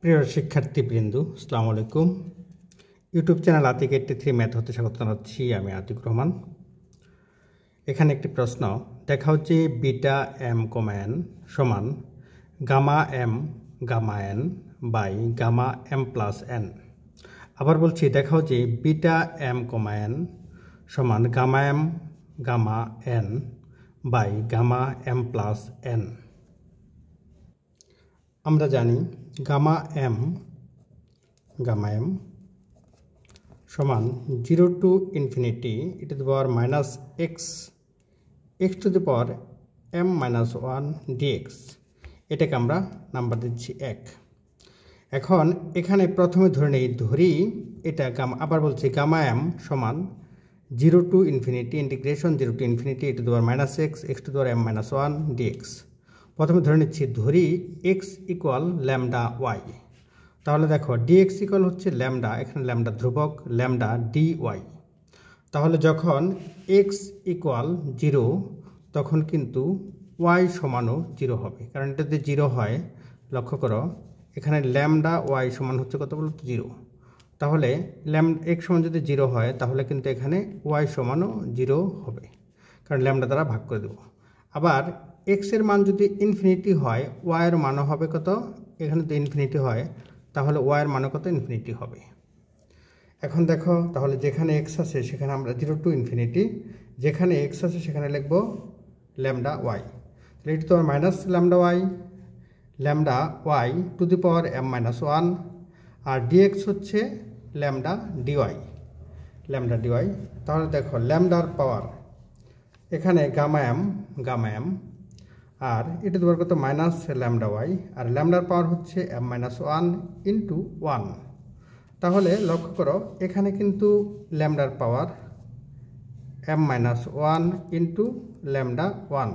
প্রিয় শিক্ষার্থীবৃন্দ, আসসালামু আলাইকুম। ইউটিউব চ্যানেল আতিক 83 ম্যাথ হতে স্বাগত জানাচ্ছি। আমি আতিক রহমান। এখানে একটি প্রশ্ন দেখা হচ্ছে, বিটা এম কমা এন সমান gamma M gamma N by gamma M plus N. আবার বলছি, দেখা হচ্ছে বিটা এম কমা এন সমান gamma M gamma N by gamma M plus N. আমরা জানি গামা এম সমান 0 two infinity e to the power minus x to the power m minus 1 dx। এটাকে আমরা নাম্বার দিচ্ছি 1। এখন এখানে প্রথমে ধরি এটা গামা। আবার বলছি গামা এম সমান 0 two infinity integration 0 two infinity e to the power minus x to the power m minus 1 dx। প্রথমে ধরে নিচ্ছি, ধরি x ইকুয়াল ল্যামডা ওয়াই। তাহলে দেখো dx ইকুয়াল হচ্ছে ল্যামডা, এখানে ল্যামডা ধ্রুবক, ল্যামডা dy। তাহলে যখন x ইকুয়াল 0 তখন কিন্তু y সমানও 0 হবে, কারণ এটা যদি 0 হয়, লক্ষ্য করো এখানে ল্যামডা y সমান হচ্ছে কত বলতো 0। তাহলে x সমান যদি 0 হয় তাহলে কিন্তু এখানে y সমানও 0 হবে, কারণ ল্যামডা দ্বারা ভাগ করে দেবো। আবার x এর মান যদি ইনফিনিটি হয়, y এর মানও হবে কত, এখানে যদি ইনফিনিটি হয় তাহলে y এর মানও কত ইনফিনিটি হবে। এখন দেখো, তাহলে যেখানে x আছে সেখানে আমরা 0 টু ইনফিনিটি, যেখানে x আছে সেখানে লিখব ল্যামডা y। তাহলে এটা তো minus lambda y to the power m minus 1, আর dx হচ্ছে ল্যামডা dy। তাহলে দেখো ল্যামডার পাওয়ার এখানে গামা এম আর এটা দেওয়ার কত মাইনাস ল্যামডা ওয়াই, আর ল্যামডার পাওয়ার হচ্ছে m মাইনাস 1 ইন্টু 1। তাহলে লক্ষ্য করো এখানে কিন্তু ল্যামডার পাওয়ার m মাইনাস 1 ইন্টু ল্যামডা 1,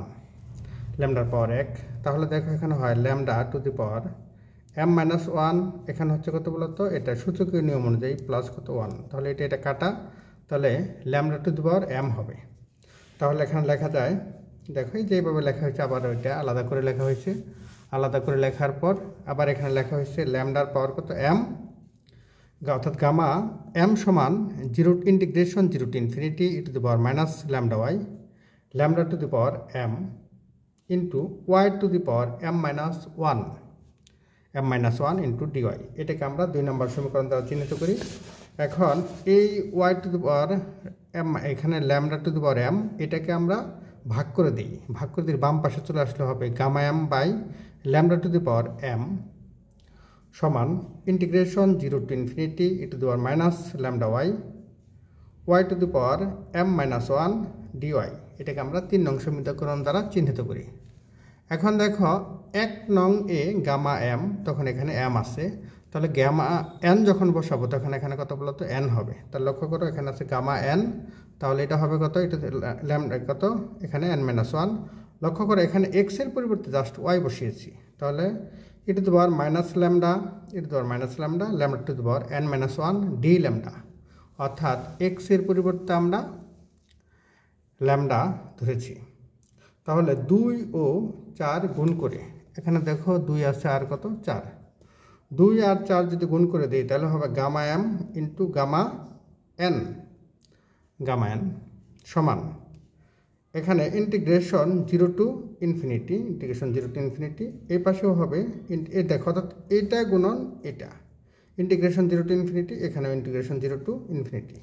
ল্যামডার পাওয়ার 1। তাহলে দেখো এখানে হয় lambda to the power m minus 1, এখানে হচ্ছে কত বলতো, এটা সূচকীয় নিয়ম অনুযায়ী প্লাস কত 1। তাহলে এটা কাটা, তাহলে lambda to the power m হবে। তাহলে এখানে লেখা যায়, দেখো যেভাবে লেখা হয়েছে আবার ওইটা আলাদা করে লেখা হয়েছে। আলাদা করে লেখার পর আবার এখানে লেখা হয়েছে ল্যামডার পাওয়ার কত m, অর্থাৎ গামা m সমান 0 integration 0 two infinity e to the power minus lambda Y, lambda to the power m into y to the power m minus 1 into dy। এটাকে আমরা 2 নম্বর সমীকরণ দ্বারা চিহ্নিত করি। এখন এই y to the power m, এখানে lambda to the power m, এটাকে আমরা ভাগ করে দিই। বাম পাশে চলে আসলে হবে gamma M by lambda to the power m সমান integration 0 two infinity e to the power minus lambda y to the power m minus 1 dy। এটাকে আমরা 3 নং সমীকরণ দ্বারা চিহ্নিত করি। এখন দেখো 1 নং এ গামা m, তখন এখানে m আছে, তাহলে গামা n যখন বসাবো তখন এখানে কত বলতো n হবে। তাহলে লক্ষ্য করো এখানে আছে গামা n, তাহলে এটা হবে কত, এটা ল্যামডা কত, এখানে n মাইনাস 1। লক্ষ্য করো এখানে x এর পরিবর্তে জাস্ট y বসিয়েছি, তাহলে e to the power minus lambda lambda to the power n minus 1 D lambda, অর্থাৎ x এর পরিবর্তে আমরা ল্যামডা ধরেছি। তাহলে 2 ও 4 গুণ করে এখানে দেখো 2 আছে আর কত 4, 2 আর 4 যদি গুণ করে দিই তাহলে হবে gamma M into gamma N সমান এখানে ইন্টিগ্রেশন 0 টু ইনফিনিটি এই পাশেও হবে দেখো, অর্থাৎ এটা গুণন এটা, ইন্টিগ্রেশন 0 টু ইনফিনিটি, এখানেও ইন্টিগ্রেশন 0 টু ইনফিনিটি।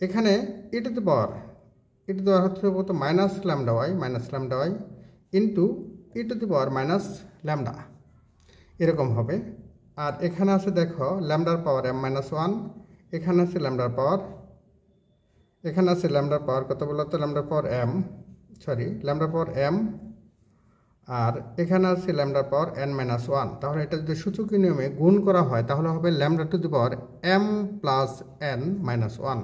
এখানে e টু দি পাওয়ার হচ্ছে কত minus lambda Y into e to the power minus lambda, এরকম হবে। আর এখানে আছে দেখো ল্যামডার পাওয়ার m মাইনাস 1, এখানে আছে ল্যামডার পাওয়ার কত বলতো, ল্যামডার পাওয়ার m, আর এখানে আছে ল্যামডার পাওয়ার n মাইনাস 1। তাহলে এটা যদি সূচকীয় নিয়মে গুণ করা হয় তাহলে হবে lambda to the power m plus n minus 1,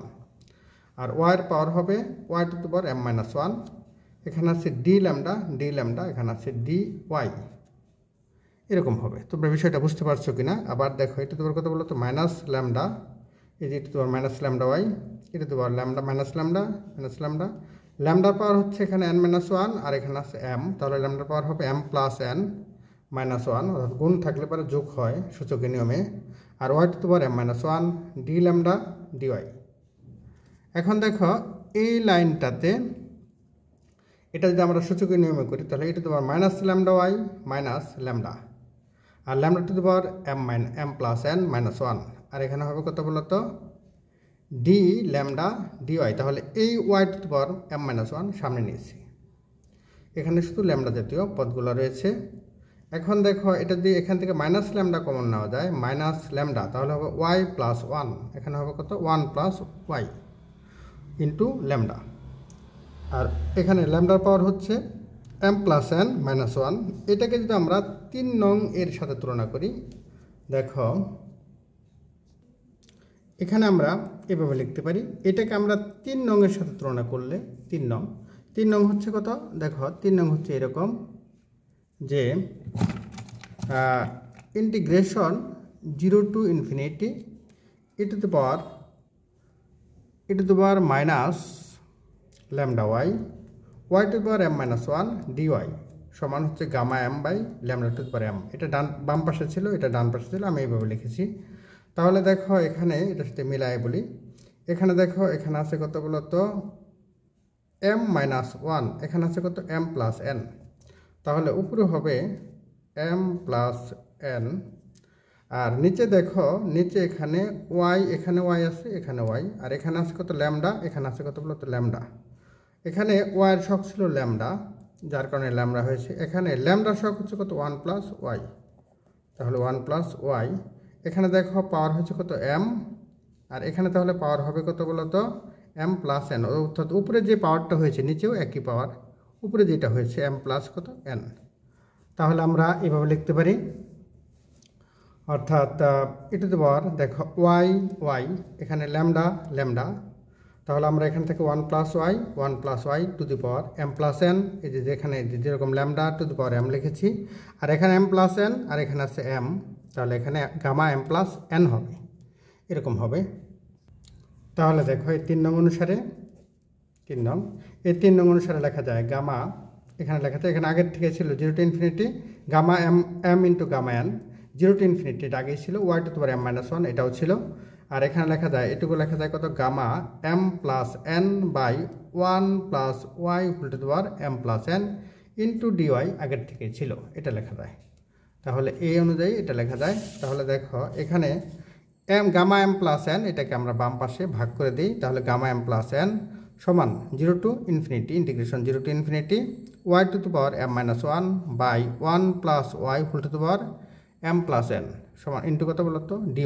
আর y এর পাওয়ার হবে y to the power m minus 1। এখানে আছে ডি ল্যামডা, এখানে আছে dy, এরকম হবে। তোমরা বিষয়টা বুঝতে পারছো কিনা? আবার দেখো এটা তোমার কথা বলো তো মাইনাস ল্যামডা, এই যে তোমার মাইনাস ল্যামডা ওয়াই, এটা তোমার ল্যামডা মাইনাস ল্যামডা, ল্যামডার পাওয়ার হচ্ছে এখানে n মাইনাস 1 আর এখানে আছে m, তাহলে ল্যামডার পাওয়ার হবে m প্লাস n -1 অর্থাৎ গুণ থাকলে পরে যোগ হয় সূচকের নিয়মে, আর y to the power m-1 d lambda dy। এখন দেখো এই লাইনটাতে এটা যদি আমরা সূচকের নিয়মে করি তাহলে e to the power -λy minus lambda, আর lambda to the power m+n-1, আর এখানে হবে কত বলতো d ল্যামডা dy। তাহলে এই y to the power m-1 সামনে নিয়েছি, এখানে শুধু ল্যামডা জাতীয় পদগুলো রয়েছে। এখন দেখো এটা যদি এখান থেকে মাইনাস ল্যামডা কমন নেওয়া যায়, মাইনাস ল্যামডা, তাহলে হবে y+1, এখানে হবে কত 1+y ইন্টু ল্যামডা, আর এখানে ল্যামডার পাওয়ার হচ্ছে m+n-1। এটাকে যদি আমরা 3 নং এর সাথে তুলনা করি, দেখো এখানে আমরা এভাবে লিখতে পারি, এটাকে আমরা 3 নং এর সাথে তুলনা করলে 3 নং হচ্ছে কত, দেখো 3 নং হচ্ছে এরকম যে integration 0 two infinity e to the power minus lambda y to the power m-1 dy সমান হচ্ছে gamma m by lambda to the power m। এটা বাম পাশে ছিল, এটা ডান পাশে ছিল, আমি এইভাবে লিখেছি। তাহলে দেখো এখানে এটার সাথে মিলাই বলি, এখানে দেখো এখানে আছে কত বলতো m-1, এখানে আছে কত m+n, তাহলে উপরে হবে m+n, আর নিচে দেখো নিচে এখানে y, এখানে y আছে, এখানে y, আর এখানে আছে কত ল্যামডা, এখানে আছে কত বলতো ল্যামডা। এখানে y এর শক ছিল ল্যামডা, যার কারণে ল্যামডা হয়েছে। এখানে ল্যামডার শক হচ্ছে কত 1+y, তাহলে 1+y। এখানে দেখো পাওয়ার হচ্ছে কত m, আর এখানে তাহলে পাওয়ার হবে কত বলতো m+n, অর্থাৎ উপরে যে পাওয়ারটা হয়েছে নিচেও একই পাওয়ার, উপরে যেটা হয়েছে m+কত n। তাহলে আমরা এভাবে লিখতে পারি, অর্থাৎ e টু দি পাওয়ার দেখো y, এখানে ল্যামডা, তাহলে আমরা এখান থেকে 1+y two the power m+n, এই যে যেখানে যেরকম lambda to the power m লিখেছি, আর এখানে m+n, আর এখানে আছে m, তাহলে এখানে গামা m+n হবে, এরকম হবে। তাহলে দেখো এই 3 নং অনুসারে, 3 নং অনুসারে লেখা যায় গামা, এখানে লেখা যায়, এখানে আগের থেকে ছিল 0 টু ইনফিনিটি gamma m into gamma n, 0 two infinity এটা আগেই ছিল, y to the power m-1 এটাও ছিল, আর এখানে লেখা যায় এটুকু লেখা যায় কত gamma m+n by 1+y whole to the power m+n into dy আগের থেকে ছিল, এটা লেখা যায়। তাহলে এই অনুযায়ী এটা লেখা যায়। তাহলে দেখো এখানে গামা m+n এটাকে আমরা বাম পাশে ভাগ করে দিই, তাহলে গামা m+n সমান 0 two infinity integration 0 two infinity y to the power m-1 by 1+y whole to the power m+n সমান ইন্টু কত বলতো dy।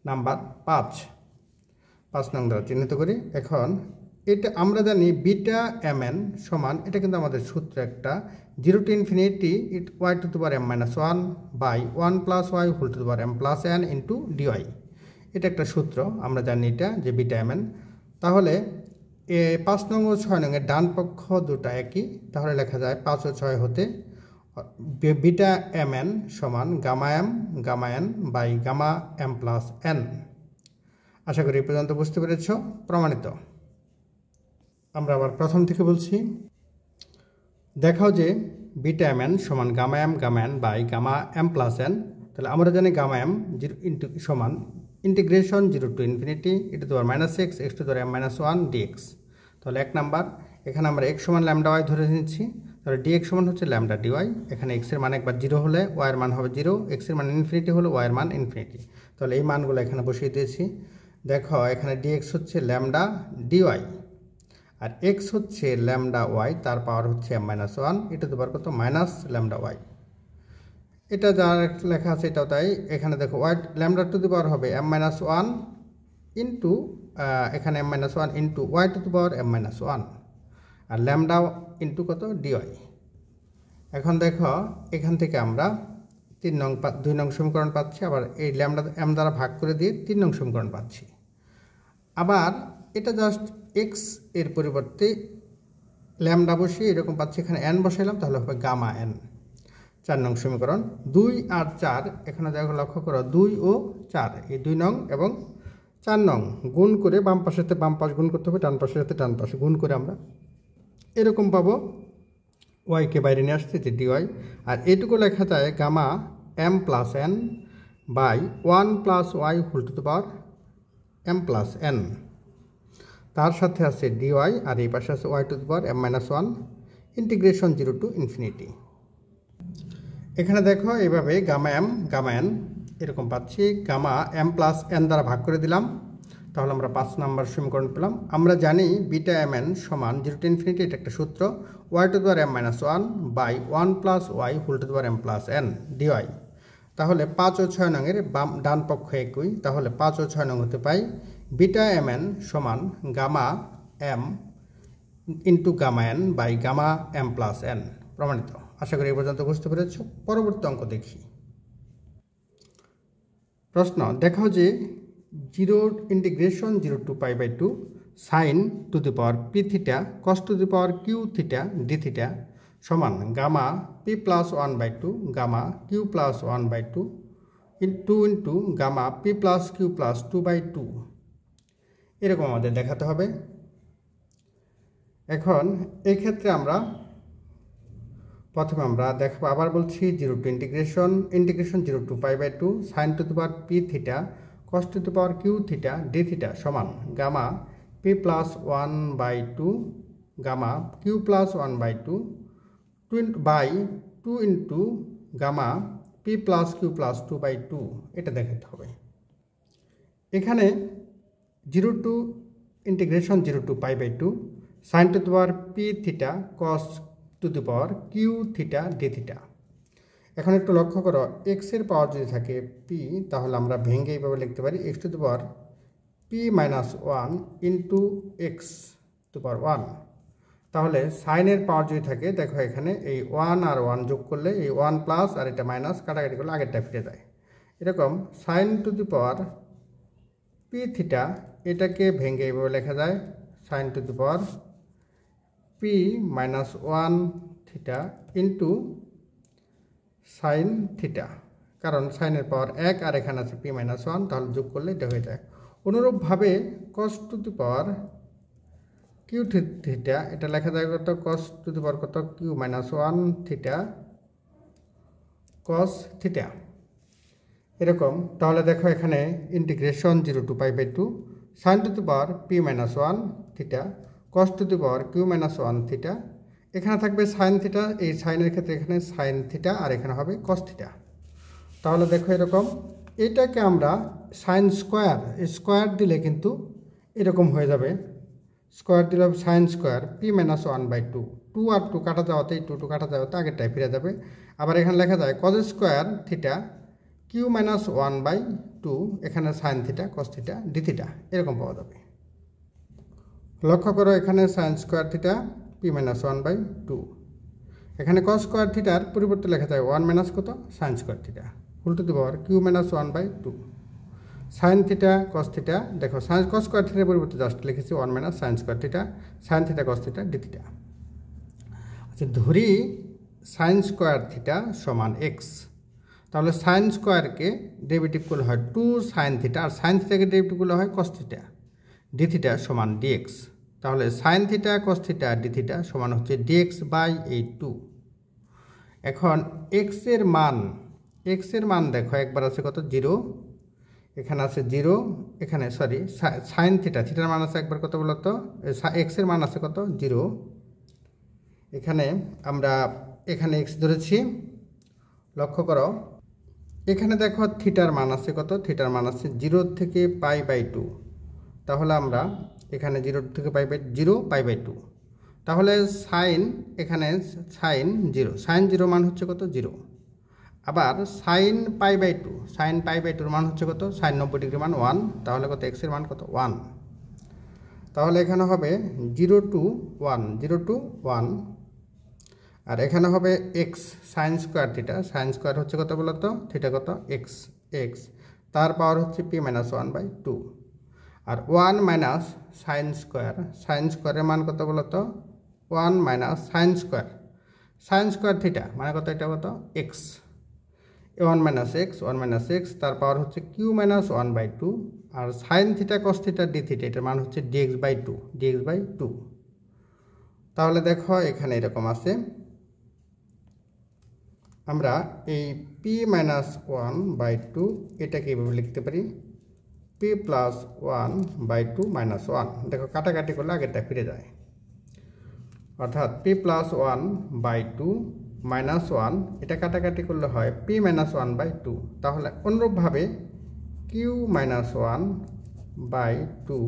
নাম্বার 5 নং দ্বারা চিহ্নিত করি। এখন এটা আমরা জানি বিটা mn সমান, এটা কিন্তু আমাদের সূত্র একটা, 0 two infinity y to the power m-1 by 1+y whole to the power m+n into dy, এটা একটা সূত্র আমরা জানি এটা যে বিটা mn। তাহলে 5 নং ও 6 নং এর ডান পক্ষ দুটা একই, তাহলে লেখা যায় 5 ও 6 হতে বিটা mn সমান gamma n by gamma m+n। আশা করি এই পর্যন্ত বুঝতে পেরেছ, প্রমাণিত। আমরা আবার প্রথম থেকে বলছি, দেখাও যে বিটা mn সমান gamma n by gamma m+n। তাহলে আমরা জানি গামা m সমান integration 0 two infinity e to the power -x to the power m-1 dx। তাহলে 1 নাম্বার, এখানে আমরা x সমান ল্যামডা y ধরে নিচ্ছি, তাহলে dx সমান হচ্ছে ল্যামডা dy। এখানে x এর মান একবার 0 হলে y এর মান হবে 0, x এর মান ইনফিনিটি হলে y এর মান ইনফিনিটি। তাহলে এই মানগুলো এখানে বসিয়ে দিয়েছি। দেখো এখানে dx হচ্ছে ল্যামডা dy, আর x হচ্ছে ল্যামডা y, তার পাওয়ার হচ্ছে m-1 e to the power কত মাইনাস ল্যামডা y। এটা যা লেখা আছে এটাও তাই। এখানে দেখো y lambda to the power হবে m-1 ইন্টু এখানে m-1 into y to the power m-1, আর ল্যামডা ইন্টু কত dy। এখন দেখো এখান থেকে আমরা 2 নং সমীকরণ পাচ্ছি, আবার এই ল্যামডা m দ্বারা ভাগ করে দিয়ে 3 নং সমীকরণ পাচ্ছি। আবার এটা জাস্ট x এর পরিবর্তে ল্যামডা বসিয়ে এরকম পাচ্ছি, এখানে n বসাইলাম, তাহলে হবে গামা n। 4 নং সমীকরণ 2 আর 4, এখানে দেখো লক্ষ্য করো 2 ও 4, এই 2 নং এবং 4 নং গুণ করে বাম পাশের সাথে বাম পাশ গুণ করতে হবে, ডান পাশের সাথে ডান পাশে গুণ করে আমরা এরকম পাবো ওয়াইকে বাইরে নিয়ে আসছে যে ডিওয়াই, আর এটুকু লেখা যায় gamma M plus N by 1 + y whole to the power M plus N. তার সাথে আছে ডিওয়াই, আর এই পাশে আছে Y to the power m-1 integration 0 two infinity. এখানে দেখো এইভাবে গামা এম গামা এন এরকম পাচ্ছি, গামা এম প্লাস এন দ্বারা ভাগ করে দিলাম, তাহলে আমরা 5 নম্বর সমীকরণ পেলাম। আমরা জানি বিটা এম এন সমান 0 টু ইনফিনিটি, এটা একটা সূত্র, Y to the power m-1 by 1 + y whole to the power m plus N DY. তাহলে 5 ও 6 নংয়ের ডান পক্ষ একই, তাহলে 5 ও 6 নং হতে পাই বিটা এম এন সমান gamma M into gamma N by gamma M plus N. প্রমাণিত। আশা করি এই পর্যন্ত বুঝতে পেরেছ। পরবর্তী অঙ্ক দেখি। প্রশ্ন, দেখাও যে 0 * 0 to π/2 sin to the power P theta cos to the power Q theta D theta সমান gamma P plus 1/2 gamma Q plus 1/2 into gamma P plus Q plus 2/2 এরকম আমাদের দেখাতে হবে। এখন এই ক্ষেত্রে আমরা প্রথমে আমরা দেখব, আবার বলছি 0 to integration 0 to π/2 sin to the power P theta cos to the power Q theta D theta সমান gamma P plus 1/2 gamma Q plus 1/2 by 2 into gamma P plus Q plus 2/2 এটা দেখাতে হবে। এখানে 0 to integration 0 to π/2 sin to the power P theta cos to the power Q theta D theta. এখন একটু লক্ষ্য করো, x এর পাওয়ার যদি থাকে পি, তাহলে আমরা ভেঙে এইভাবে লিখতে পারি X to the power P minus 1 into X to power 1। তাহলে সাইনের পাওয়ার যদি থাকে, দেখো এখানে এই 1 আর 1 যোগ করলে এই 1 প্লাস আর এটা মাইনাস কাটাকাটি করলে আগেরটা ফিরে যায়। এরকম sine to the power P theta এটাকে ভেঙে এইভাবে লেখা যায় sine to the power P minus 1 theta into sine theta, কারণ সাইনের পাওয়ার 1 আর এখানে আছে পি মাইনাস 1, তাহলে যোগ করলে এটা হয়ে যায়। অনুরূপভাবে cos to the power Q theta এটা লেখা যায় কত, কস টু দি পাওয়ার কত Q minus 1 theta cos theta এরকম। তাহলে দেখো এখানে integration 0 to π/2 sine to the power P minus 1 theta cos to the power Q minus 1 theta, এখানে থাকবে সাইন থিটা, এই সাইনের ক্ষেত্রে এখানে সাইন থিটা আর এখানে হবে কস থিটা। তাহলে দেখো এরকম, এটাকে আমরা সাইন স্কোয়ার দিলে কিন্তু এরকম হয়ে যাবে, স্কোয়ার দিলে সাইন স্কোয়ার পি মাইনাস 1/2, 2 আর 2 কাটা যাওয়াতে 2 কাটা যাওয়াতে আগেরটাই ফিরে যাবে। আবার এখানে লেখা যায় cos square theta Q minus 1/2, এখানে sine theta cos theta D theta এরকম পাওয়া যাবে। লক্ষ্য করো এখানে sine square theta P minus 1/2, এখানে কস স্কোয়ার থিটার পরিবর্তে লেখা যায় 1 মাইনাস কত sine square theta whole to the power Q minus 1/2 sine theta cos theta. দেখো সাইন কস স্কোয়ার থিটার পরিবর্তে জাস্ট লিখেছি 1 minus sine square theta sine theta cos theta D theta. আচ্ছা, ধরি সাইন স্কোয়ার থিটা সমান X, তাহলে sine স্কোয়ারকে derivative করলে হয় 2 সাইন থিটা, আর সাইন থিটাকে ডেরিভেটিভ করলে হয় কস থিটা, ডি থিটা সমান ডিএক্স। তাহলে sine theta cos theta D theta সমান হচ্ছে ডিএক্স বাই এই 2। এখন এক্স এর মান দেখো একবার আছে কত 0, এখানে আছে 0, এখানে সরি সাইন থিটার মান আছে একবার কত বলতো, এক্স এর মান আছে কত 0, এখানে আমরা এখানে এক্স ধরেছি। লক্ষ্য করো এখানে দেখো থিটার মান আছে কত, থিটার মান আছে 0 থেকে π/2, তাহলে আমরা এখানে 0 থেকে π/2, তাহলে সাইন এখানে সাইন 0 মান হচ্ছে কত 0। আবার সাইন π/2 মান হচ্ছে কত, সাইন 90 ডিগ্রি মান 1, তাহলে কত এক্স এর মান কত 1। তাহলে এখানে হবে 0 to 1, আর এখানে হবে এক্স সাইন স্কোয়ার হচ্ছে কত বলতো, থিটা কত এক্স, তার পাওয়ার হচ্ছে পি মাইনাস 1/2, আর 1 মাইনাস সাইন স্কোয়ারের মান কত বলতো 1 মাইনাস সাইন স্কোয়ার থিটা মানে কত, এটা কত এক্স, 1 মাইনাস এক্স তার পাওয়ার হচ্ছে কিউ মাইনাস 1/2, আর sine theta cos theta D theta এটার মান হচ্ছে ডিএক্স বাই 2। তাহলে দেখো এখানে এরকম আছে আমরা এই পি মাইনাস 1/2 এটাকে এইভাবে লিখতে পারি পি প্লাস 1/2 মাইনাস 1। দেখো কাটাকাটি করলে আগেরটা ফিরে যায়, অর্থাৎ পি প্লাস 1/2 মাইনাস 1 এটা কাটাকাটি করলে হয় পি মাইনাস 1/2। তাহলে অনুরূপভাবে কিউ মাইনাস 1/2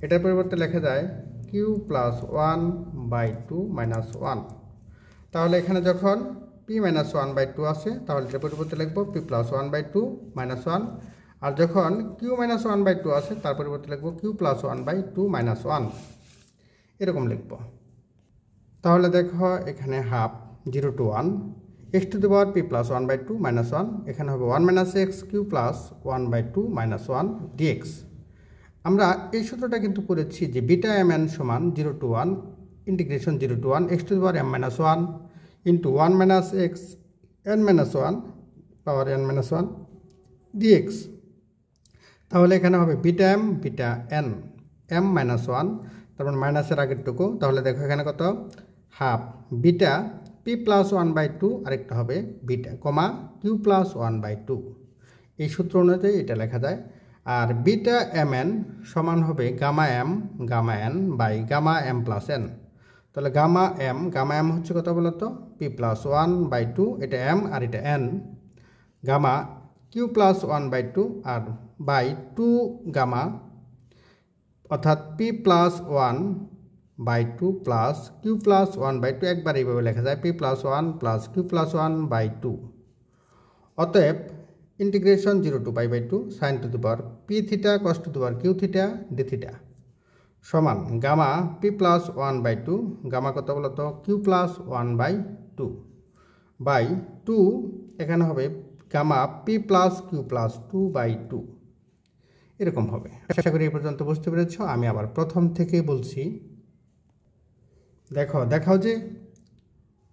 এটার পরিবর্তে লেখা যায় কিউ প্লাস 1/2 মাইনাস 1। তাহলে এখানে যখন পি মাইনাস 1/2 আসে তাহলে এটার পরিবর্তে লিখব পি প্লাস 1/2 মাইনাস 1, আর যখন কিউ মাইনাস 1/2 আসে তার পরিবর্তে লিখব কিউ প্লাস 1/2 মাইনাস 1, এরকম লিখব। তাহলে দেখো এখানে half 0 to 1 x to the power P plus 1/2 minus 1, এখানে হবে 1 minus X Q plus 1/2 minus 1 DX. আমরা এই সূত্রটা কিন্তু করেছি যে বিটা এম এন সমান 0 to 1 integration 0 to 1 x to the power m minus 1 into 1 minus X n minus 1 power n minus 1 DX. তাহলে এখানে হবে beta M beta N m minus 1, তারপর মাইনাসের আগেরটুকু। তাহলে দেখো এখানে কত হাফ বিটা পি প্লাস 1/2, আরেকটা হবে বিটা কমা কিউ প্লাস 1/2। এই সূত্র অনুযায়ী এটা লেখা যায়। আর বিটা এম এন সমান হবে gamma N by gamma M plus N. তাহলে গামা এম হচ্ছে কত বলতো পি প্লাস 1/2, এটা এম আর এটা এন, গামা কিউ প্লাস 1/2 আর বাই 2 গামা, অর্থাৎ P plus 1/2 plus Q plus 1/2, একবার এইভাবে লেখা যায় P plus 1 plus Q plus 1/2। অতএব integration 0 to π/2 sine to the power P theta cos to the power Q theta D theta সমান gamma P plus 1/2 gamma কত বলতো Q plus 1/2 by 2, এখানে হবে gamma P plus Q plus 2/2, এরকম হবে। আশা করি এই পর্যন্ত বুঝতে পেরেছ। আমি আবার প্রথম থেকে বলছি, দেখাও যে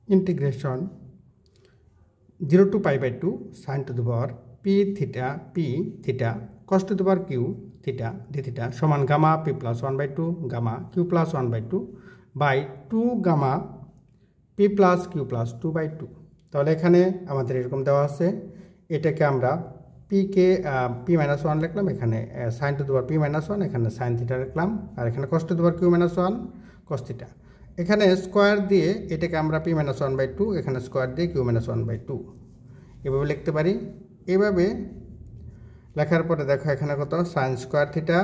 integration 0 to π/2 sine to the power P theta cos to the power Q theta D theta সমান gamma P plus 1/2 gamma Q plus 1/2 by 2 gamma P plus Q plus 2/2। তাহলে এখানে আমাদের এরকম দেওয়া আছে, এটাকে আমরা পি মাইনাস 1 লিখলাম, এখানে sine to the power P minus 1, এখানে সাইন থিটা লিখলাম, আর এখানে cos to the power Q minus 1 cos theta, এখানে স্কোয়ার দিয়ে এটাকে আমরা পি মাইনাস 1/2, এখানে স্কোয়ার দিয়ে কিউ মাইনাস 1/2 এভাবে লিখতে পারি। এইভাবে লেখার পরে দেখো এখানে কত sine square theta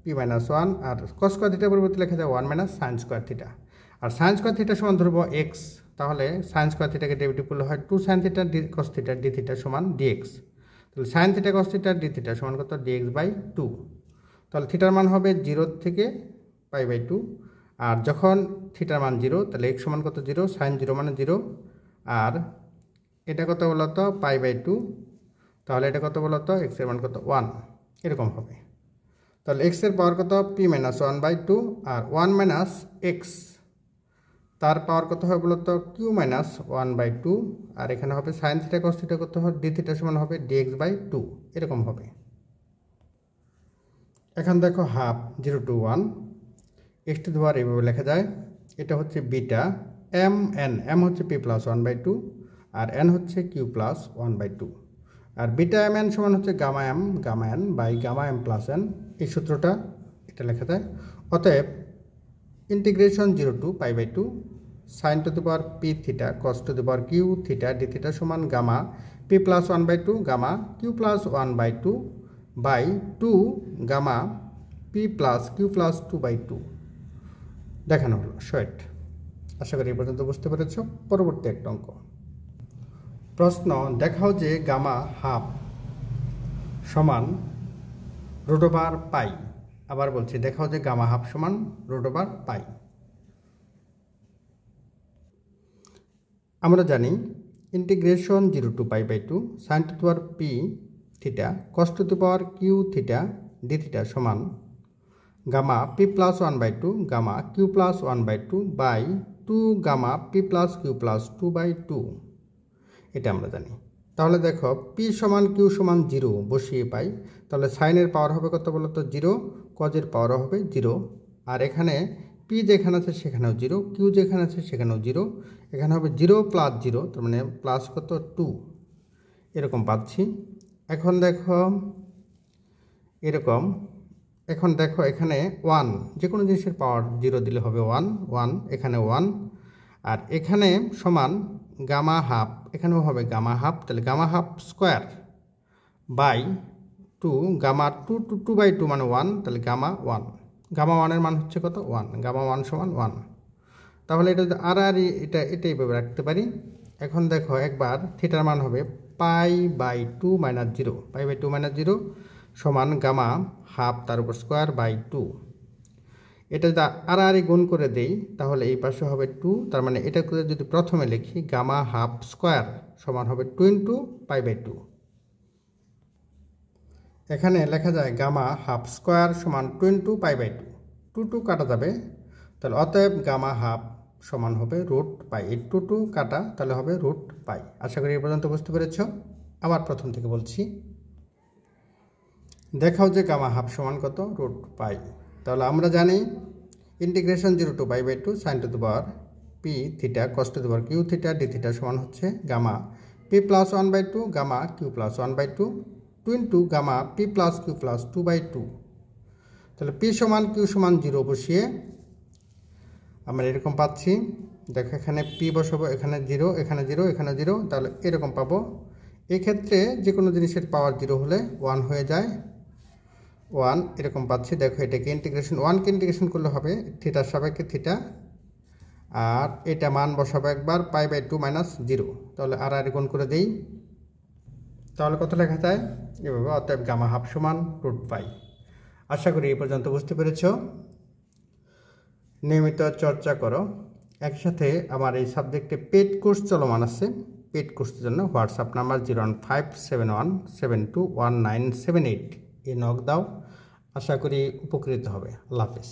P minus 1 আর কস স্কোয়ার থিটার পরিবর্তে লেখা যায় 1 মাইনাস সাইন স্কোয়ার থিটা, আর সাইন স্কোয়ার থিটা সমান ধরবো এক্স। তাহলে সাইন স্কোয়ার থিটাকে ডেরিভেটিভ করলে হয় 2 sine theta cos theta D theta সমান ডিএক্স। তাহলে sine theta cos theta D theta সমান কত dx/2। তাহলে থিটার মান হবে 0 থেকে π/2, আর যখন থিটার মান 0 তাহলে x সমান কত 0, সাইন 0 মানে 0, আর এটা কত বলতো π/2, তাহলে এটা কত বলতো x এর মান কত 1, এরকম হবে। তাহলে x এর পাওয়ার কত p মাইনাস 1/2 আর 1 মাইনাস এক্স তার পাওয়ার কত হবে বলতো q মাইনাস 1/2, আর এখানে হবে সাইন থিটা কস থিটা কত হবে ডি থিটা সমান হবে dx/2, এরকম হবে। এখন দেখো half 0 to 1 x to the power এইভাবে লেখা যায়। এটা হচ্ছে বিটা এম হচ্ছে পি প্লাস 1/2 আর এন হচ্ছে কিউ প্লাস 1/2, আর বিটা এম এন সমান হচ্ছে gamma N by gamma M plus n, এই সূত্রটা এটা লেখা যায়। অতএব integration 0 to π/2 sine to the power P theta cos to the power Q theta D theta সমান gamma P plus 1/2 gamma Q plus 1/2 by 2 gamma P plus Q plus 2/2 দেখানো হলো short. আশা করি এই পর্যন্ত বুঝতে পেরেছ। পরবর্তী একটা অঙ্ক। প্রশ্ন, দেখাও যে গামা হাফ সমান √π। আবার বলছি, দেখাও যে গামা হাফ সমান √π। আমরা জানি integration 0 to π/2 sine to the power P theta cos to the power Q theta D theta সমান gamma P plus 1/2 gamma Q plus 1/2 by 2 gamma P plus Q plus 2/2, এটা আমরা জানি। তাহলে দেখো পি সমান কিউ সমান 0 বসিয়ে পাই, তাহলে সাইনের পাওয়ার হবে কত বলতো 0, কজের পাওয়ার হবে 0, আর এখানে পি যেখানে আছে সেখানেও 0, কিউ যেখানে আছে সেখানেও 0, এখানে হবে 0 প্লাস 0, তার মানে প্লাস কত 2 এরকম পাচ্ছি। এখন দেখো এরকম, এখন দেখো এখানে 1, যে কোনো জিনিসের পাওয়ার 0 দিলে হবে 1 1, এখানে 1, আর এখানে সমান গামা হাফ, এখানেও হবে গামা হাফ, তাহলে gamma half square by 2, gamma 2/2 মানে 1, তাহলে গামা 1, গামা 1 এর মান হচ্ছে কত 1, গামা 1 সমান 1। তাহলে এটা যদি আর এটা এইভাবে রাখতে পারি। এখন দেখো একবার থিটার মান হবে π/2 - 0, π/2 - 0 সমান গামা হাফ তার উপর স্কোয়ার বাই 2। এটা যদি আর গুণ করে দেই তাহলে এই পাশে হবে 2, তার মানে এটা করে যদি প্রথমে লিখি গামা হাফ স্কোয়ার সমান হবে 2 × π/2। এখানে লেখা যায় গামা হাফ স্কোয়ার সমান 2 × π/2, 2 কাটা যাবে, তাহলে অতএব গামা হাফ সমান হবে √π, এই 2 কাটা তাহলে হবে √π। আশা করি এই পর্যন্ত বুঝতে পেরেছ। আবার প্রথম থেকে বলছি, দেখাও যে গামা হাফ সমান কত √π। তাহলে আমরা জানি integration 0 to π/2 sin to the power p theta cos to the power q theta d theta সমান হচ্ছে gamma p + 1/2 gamma q + 1/2 2 × gamma p + q + 2/2। তাহলে p সমান q সমান 0 বসিয়ে আমরা এরকম পাচ্ছি। দেখো এখানে p বসাবো, এখানে 0, এখানে 0, এখানে 0, তাহলে এরকম পাবো। এক্ষেত্রে যে কোনো জিনিসের পাওয়ার 0 হলে 1 হয়ে যায়, 1 এরকম পাচ্ছি। দেখো এটাকে ইন্টিগ্রেশন 1 কে ইন্টিগ্রেশন করলে হবে থিটার সাপেক্ষে থিটা, আর এটা মান বসাবো একবার π/2 - 0, তাহলে আর গুণ করে দেই, তাহলে কত লেখা যায় এভাবে। অতএব গামা হাফ সমান √π। আশা করি এই পর্যন্ত বুঝতে পেরেছ। নিয়মিত চর্চা করো। একসাথে আমার এই সাবজেক্টে পেড কোর্স চলমান আছে। পেড কোর্সের জন্য হোয়াটসঅ্যাপ নাম্বার 01571721978 এ নক দাও। আশা করি উপকৃত হবে। আল্লাহ হাফেজ।